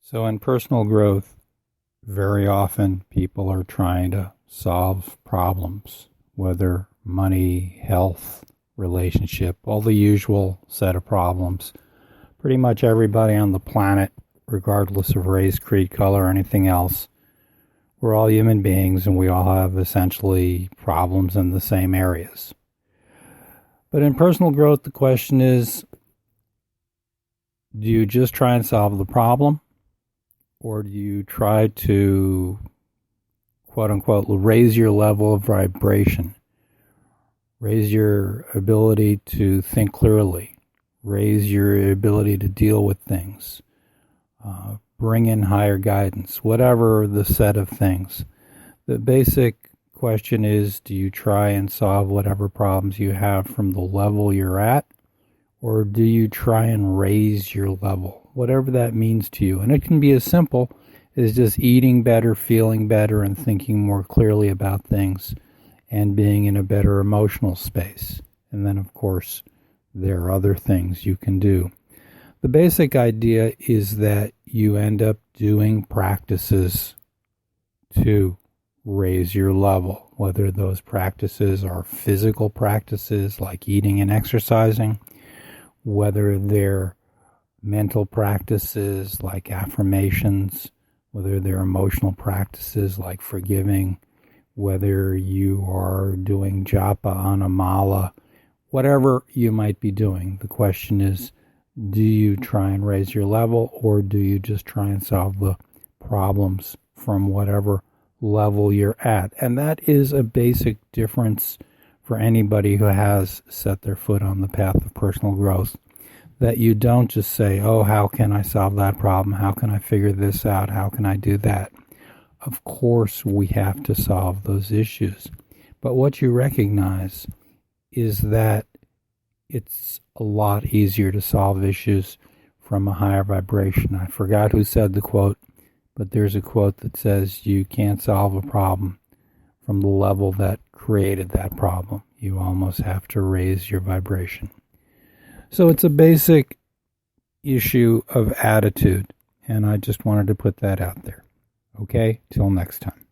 So in personal growth, very often people are trying to solve problems, whether money, health, relationship, all the usual set of problems. Pretty much everybody on the planet, regardless of race, creed, color, or anything else, we're all human beings and we all have essentially problems in the same areas. But in personal growth, the question is, do you just try and solve the problem? Or do you try to, quote unquote, raise your level of vibration, raise your ability to think clearly, raise your ability to deal with things, bring in higher guidance, whatever the set of things. The basic question is, do you try and solve whatever problems you have from the level you're at? Or do you try and raise your level, whatever that means to you? And it can be as simple as just eating better, feeling better, and thinking more clearly about things and being in a better emotional space. And then, of course, there are other things you can do. The basic idea is that you end up doing practices to raise your level, whether those practices are physical practices like eating and exercising, whether they're mental practices like affirmations, whether they're emotional practices like forgiving, whether you are doing japa on a mala, whatever you might be doing. The question is, do you try and raise your level, or do you just try and solve the problems from whatever level you're at? And that is a basic difference for anybody who has set their foot on the path of personal growth, that you don't just say, oh, how can I solve that problem? How can I figure this out? How can I do that? Of course, we have to solve those issues. But what you recognize is that it's a lot easier to solve issues from a higher vibration. I forgot who said the quote, but there's a quote that says you can't solve a problem from the level that created that problem. You almost have to raise your vibration. So it's a basic issue of attitude, and I just wanted to put that out there. Okay? Till next time.